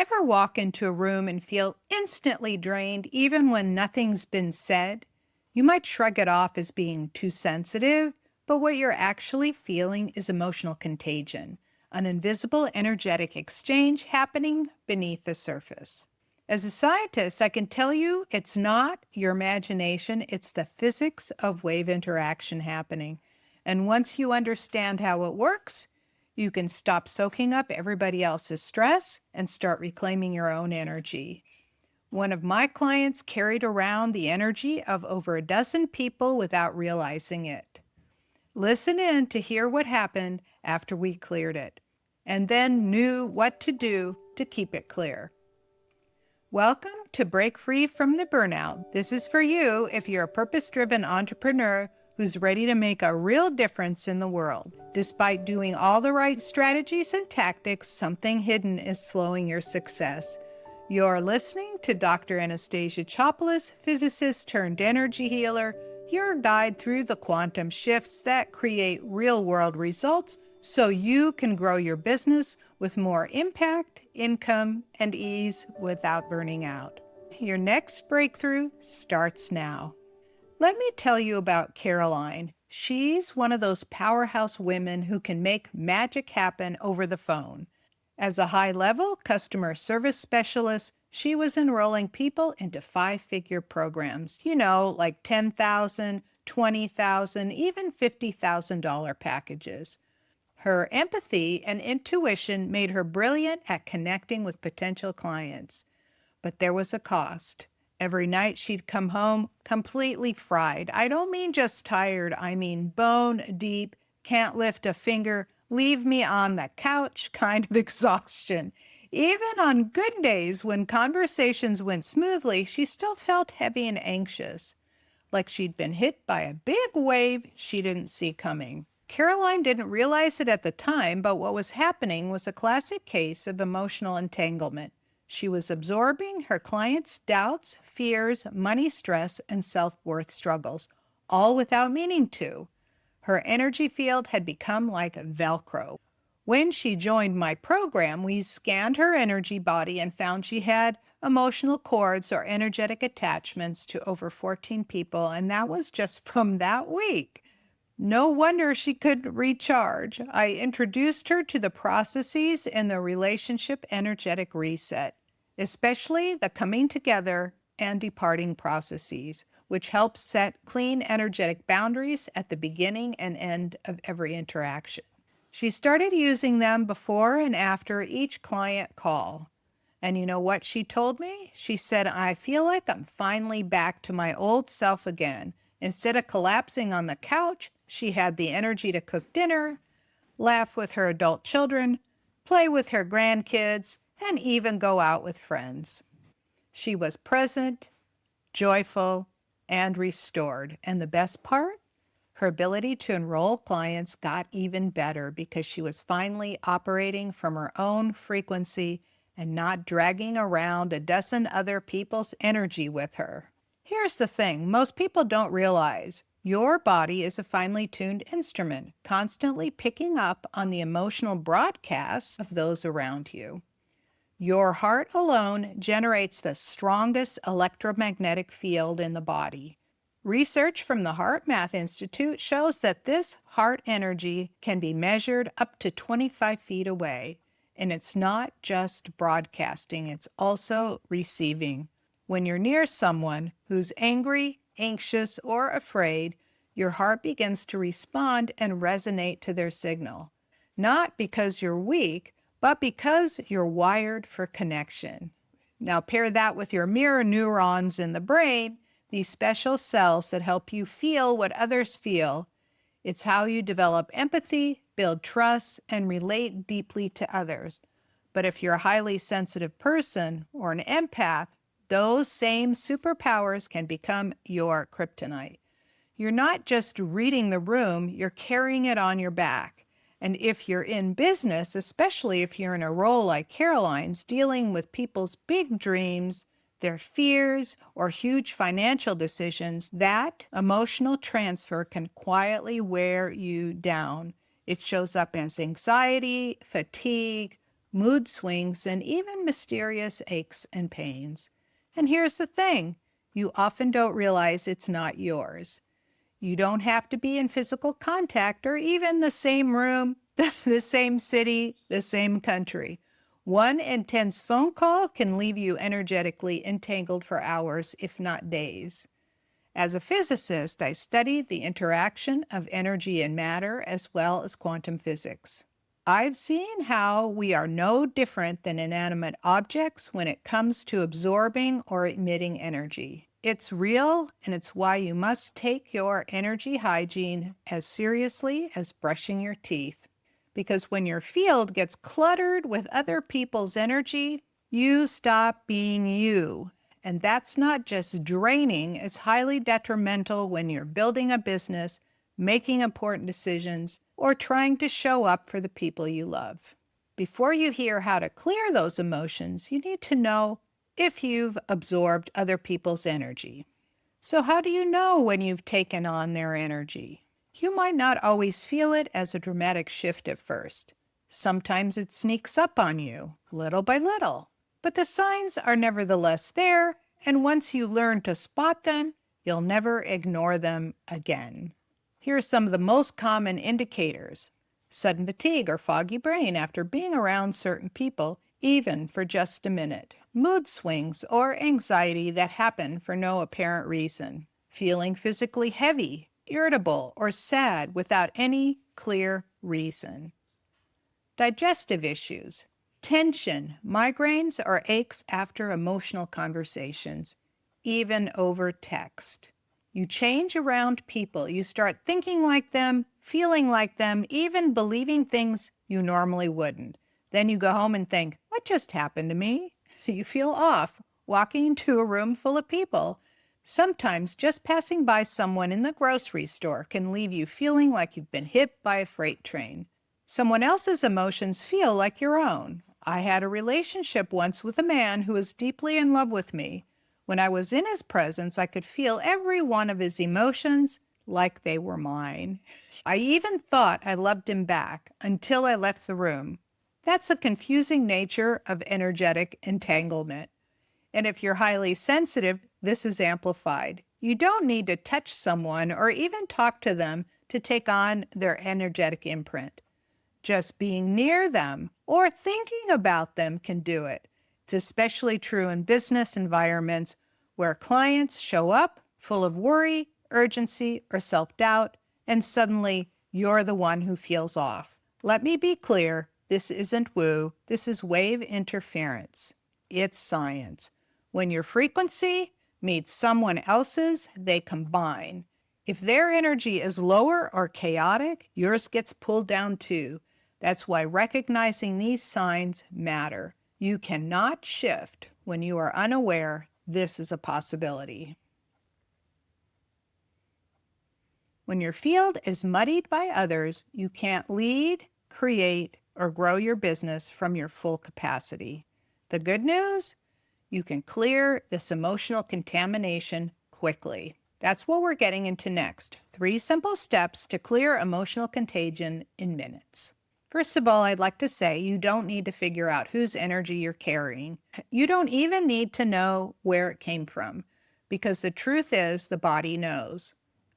Ever walk into a room and feel instantly drained even when nothing's been said? You might shrug it off as being too sensitive, but what you're actually feeling is emotional contagion, an invisible energetic exchange happening beneath the surface. As a scientist, I can tell you it's not your imagination, it's the physics of wave interaction happening. And once you understand how it works, you can stop soaking up everybody else's stress and start reclaiming your own energy. One of my clients carried around the energy of over a dozen people without realizing it. Listen in to hear what happened after we cleared it, and then knew what to do to keep it clear. Welcome to Break Free from the Burnout. This is for you if you're a purpose-driven entrepreneur who's ready to make a real difference in the world. Despite doing all the right strategies and tactics, something hidden is slowing your success. You're listening to Dr. Anastasia Chopelas, physicist turned energy healer, your guide through the quantum shifts that create real-world results so you can grow your business with more impact, income, and ease without burning out. Your next breakthrough starts now. Let me tell you about Caroline. She's one of those powerhouse women who can make magic happen over the phone. As a high-level customer service specialist, she was enrolling people into five-figure programs, like $10,000, $20,000, even $50,000 packages. Her empathy and intuition made her brilliant at connecting with potential clients. But there was a cost. Every night she'd come home completely fried. I don't mean just tired, I mean bone deep, can't lift a finger, leave me on the couch kind of exhaustion. Even on good days when conversations went smoothly, she still felt heavy and anxious, like she'd been hit by a big wave she didn't see coming. Caroline didn't realize it at the time, but what was happening was a classic case of emotional entanglement. She was absorbing her clients' doubts, fears, money stress, and self-worth struggles, all without meaning to. Her energy field had become like Velcro. When she joined my program, we scanned her energy body and found she had emotional cords or energetic attachments to over 14 people, and that was just from that week. No wonder she could recharge. I introduced her to the processes in the relationship energetic reset, especially the coming together and departing processes, which helps set clean energetic boundaries at the beginning and end of every interaction. She started using them before and after each client call. And you know what she told me? She said, I feel like I'm finally back to my old self again. Instead of collapsing on the couch, she had the energy to cook dinner, laugh with her adult children, play with her grandkids, and even go out with friends. She was present, joyful, and restored. And the best part? Her ability to enroll clients got even better because she was finally operating from her own frequency and not dragging around a dozen other people's energy with her. Here's the thing, most people don't realize your body is a finely tuned instrument, constantly picking up on the emotional broadcasts of those around you. Your heart alone generates the strongest electromagnetic field in the body. Research from the Heart Math Institute shows that this heart energy can be measured up to 25 feet away. And it's not just broadcasting, it's also receiving. When you're near someone who's angry, anxious, or afraid, your heart begins to respond and resonate to their signal. Not because you're weak, but because you're wired for connection. Now pair that with your mirror neurons in the brain, these special cells that help you feel what others feel. It's how you develop empathy, build trust, and relate deeply to others. But if you're a highly sensitive person or an empath, those same superpowers can become your kryptonite. You're not just reading the room, you're carrying it on your back. And if you're in business, especially if you're in a role like Caroline's, dealing with people's big dreams, their fears, or huge financial decisions, that emotional transfer can quietly wear you down. It shows up as anxiety, fatigue, mood swings, and even mysterious aches and pains. And here's the thing, you often don't realize it's not yours. You don't have to be in physical contact or even the same room, the same city, the same country. One intense phone call can leave you energetically entangled for hours, if not days. As a physicist, I studied the interaction of energy and matter as well as quantum physics. I've seen how we are no different than inanimate objects when it comes to absorbing or emitting energy. It's real, and it's why you must take your energy hygiene as seriously as brushing your teeth. Because when your field gets cluttered with other people's energy, you stop being you. And that's not just draining, it's highly detrimental when you're building a business, making important decisions, or trying to show up for the people you love. Before you hear how to clear those emotions, you need to know if you've absorbed other people's energy. So how do you know when you've taken on their energy? You might not always feel it as a dramatic shift at first. Sometimes it sneaks up on you, little by little. But the signs are nevertheless there, and once you learn to spot them, you'll never ignore them again. Here are some of the most common indicators. Sudden fatigue or foggy brain after being around certain people, even for just a minute. Mood swings or anxiety that happen for no apparent reason. Feeling physically heavy, irritable, or sad without any clear reason. Digestive issues. Tension, migraines, or aches after emotional conversations, even over text. You change around people. You start thinking like them, feeling like them, even believing things you normally wouldn't. Then you go home and think, what just happened to me? You feel off, walking into a room full of people. Sometimes just passing by someone in the grocery store can leave you feeling like you've been hit by a freight train. Someone else's emotions feel like your own. I had a relationship once with a man who was deeply in love with me. When I was in his presence, I could feel every one of his emotions like they were mine. I even thought I loved him back until I left the room. That's the confusing nature of energetic entanglement. And if you're highly sensitive, this is amplified. You don't need to touch someone or even talk to them to take on their energetic imprint. Just being near them or thinking about them can do it. It's especially true in business environments where clients show up full of worry, urgency, or self-doubt, and suddenly you're the one who feels off. Let me be clear, this isn't woo, this is wave interference. It's science. When your frequency meets someone else's, they combine. If their energy is lower or chaotic, yours gets pulled down too. That's why recognizing these signs matter. You cannot shift when you are unaware this is a possibility. When your field is muddied by others, you can't lead, create, or grow your business from your full capacity. The good news? You can clear this emotional contamination quickly. That's what we're getting into next. 3 simple steps to clear emotional contagion in minutes. First of all, I'd like to say you don't need to figure out whose energy you're carrying. You don't even need to know where it came from, because the truth is the body knows.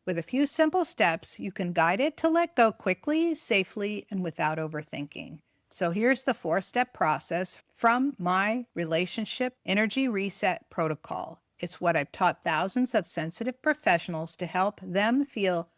With a few simple steps, you can guide it to let go quickly, safely, and without overthinking. So here's the 4-step process from my relationship energy reset protocol. It's what I've taught thousands of sensitive professionals to help them feel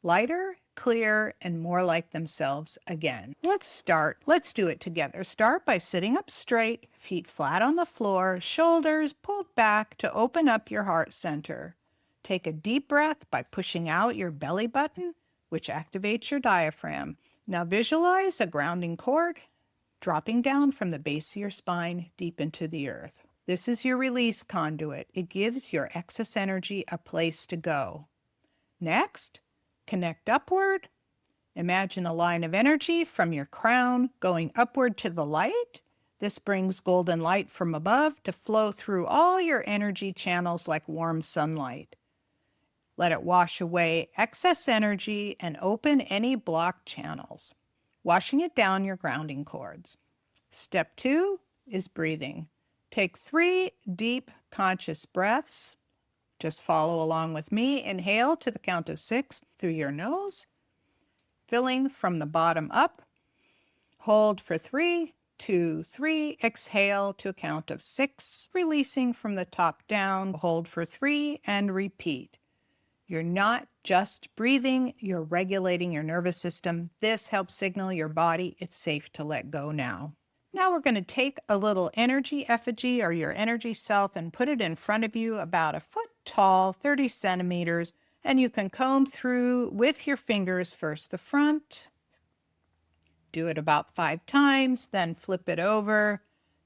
lighter, clear, and more like themselves again. Let's do it together. Start by sitting up straight, feet flat on the floor, shoulders pulled back to open up your heart center. Take a deep breath by pushing out your belly button, which activates your diaphragm. Now visualize a grounding cord dropping down from the base of your spine deep into the earth. This is your release conduit. It gives your excess energy a place to go. Next, connect upward. Imagine a line of energy from your crown going upward to the light. This brings golden light from above to flow through all your energy channels like warm sunlight. Let it wash away excess energy and open any blocked channels, washing it down your grounding cords. Step 2 is breathing. Take 3 deep, conscious breaths. Just follow along with me. Inhale to the count of 6 through your nose, filling from the bottom up. Hold for 3, 2, 3. Exhale to a count of 6, releasing from the top down. Hold for 3 and repeat. You're not just breathing, you're regulating your nervous system. This helps signal your body it's safe to let go now. Now we're going to take a little energy effigy or your energy self and put it in front of you about a foot tall, 30 centimeters, and you can comb through with your fingers first the front. Do it about 5 times, then flip it over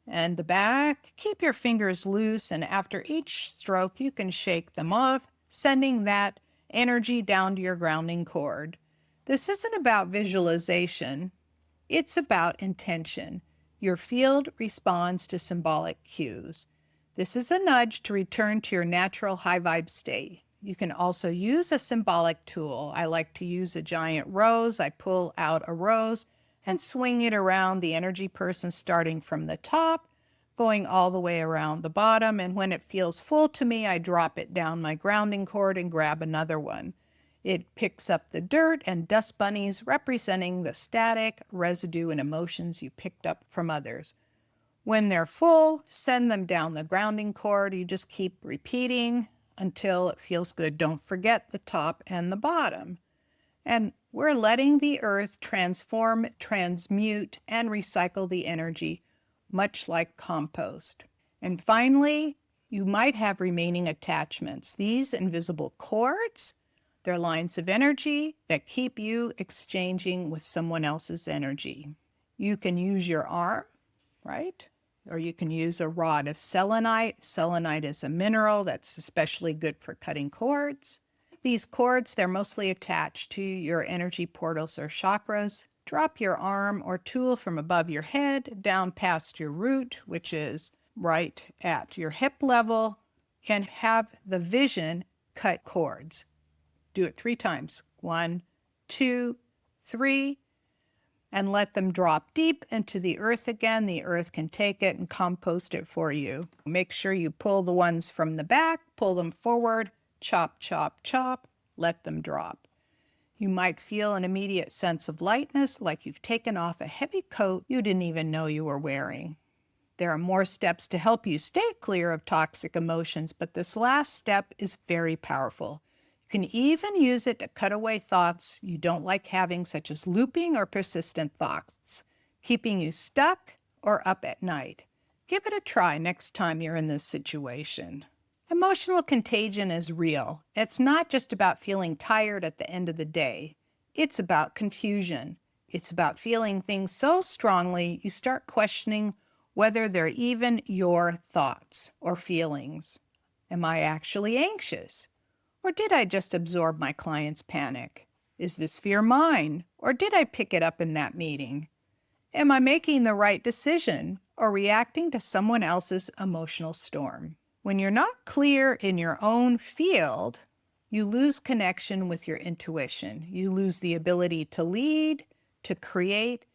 and the back. Keep your fingers loose, and after each stroke you can shake them off, sending that energy down to your grounding cord. This isn't about visualization, it's about intention. Your field responds to symbolic cues. This is a nudge to return to your natural high vibe state. You can also use a symbolic tool. I like to use a giant rose. I pull out a rose and swing it around the energy person, starting from the top, going all the way around the bottom. And when it feels full to me, I drop it down my grounding cord and grab another one. It picks up the dirt and dust bunnies, representing the static, residue, and emotions you picked up from others. When they're full, send them down the grounding cord. You just keep repeating until it feels good. Don't forget the top and the bottom. And we're letting the earth transform, transmute, and recycle the energy, much like compost. And finally, you might have remaining attachments. These invisible cords, they're lines of energy that keep you exchanging with someone else's energy. You can use your arm, right? Or you can use a rod of selenite. Selenite is a mineral that's especially good for cutting cords. These cords, they're mostly attached to your energy portals or chakras. Drop your arm or tool from above your head down past your root, which is right at your hip level, and have the vision cut cords. Do it 3 times. 1, 2, 3, and let them drop deep into the earth again. The earth can take it and compost it for you. Make sure you pull the ones from the back, pull them forward, chop, chop, chop, let them drop. You might feel an immediate sense of lightness, like you've taken off a heavy coat you didn't even know you were wearing. There are more steps to help you stay clear of toxic emotions, but this last step is very powerful. You can even use it to cut away thoughts you don't like having, such as looping or persistent thoughts, keeping you stuck or up at night. Give it a try next time you're in this situation. Emotional contagion is real. It's not just about feeling tired at the end of the day. It's about confusion. It's about feeling things so strongly you start questioning whether they're even your thoughts or feelings. Am I actually anxious? Or did I just absorb my client's panic? Is this fear mine? Or did I pick it up in that meeting? Am I making the right decision or reacting to someone else's emotional storm? When you're not clear in your own field, you lose connection with your intuition. You lose the ability to lead, to create,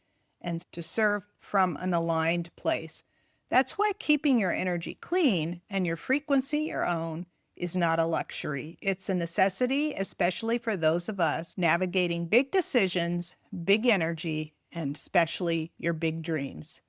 and to serve from an aligned place. That's why keeping your energy clean and your frequency your own is not a luxury. It's a necessity, especially for those of us navigating big decisions, big energy, and especially your big dreams.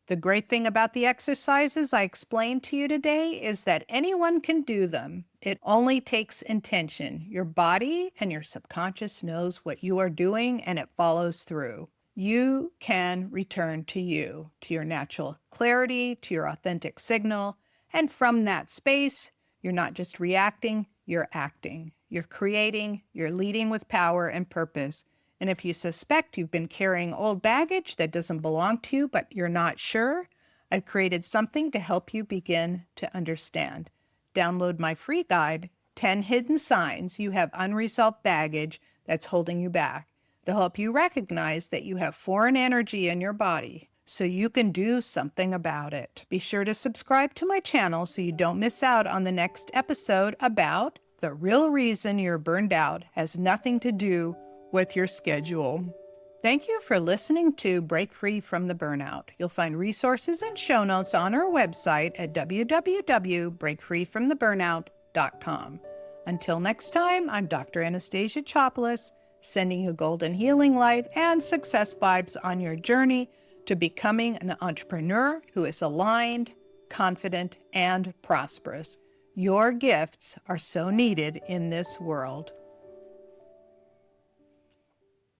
The great thing about the exercises I explained to you today is that anyone can do them. It only takes intention. Your body and your subconscious knows what you are doing, and it follows through. You can return to you, to your natural clarity, to your authentic signal, and from that space, you're not just reacting, you're acting. You're creating, you're leading with power and purpose. And if you suspect you've been carrying old baggage that doesn't belong to you, but you're not sure, I've created something to help you begin to understand. Download my free guide, 10 Hidden Signs You Have Unresolved Baggage That's Holding You Back, to help you recognize that you have foreign energy in your body, so you can do something about it. Be sure to subscribe to my channel so you don't miss out on the next episode about the real reason you're burned out has nothing to do with your schedule. Thank you for listening to Break Free from the Burnout. You'll find resources and show notes on our website at www.breakfreefromtheburnout.com. Until next time, I'm Dr. Anastasia Chopelas, sending you golden healing light and success vibes on your journey to becoming an entrepreneur who is aligned, confident, and prosperous. Your gifts are so needed in this world.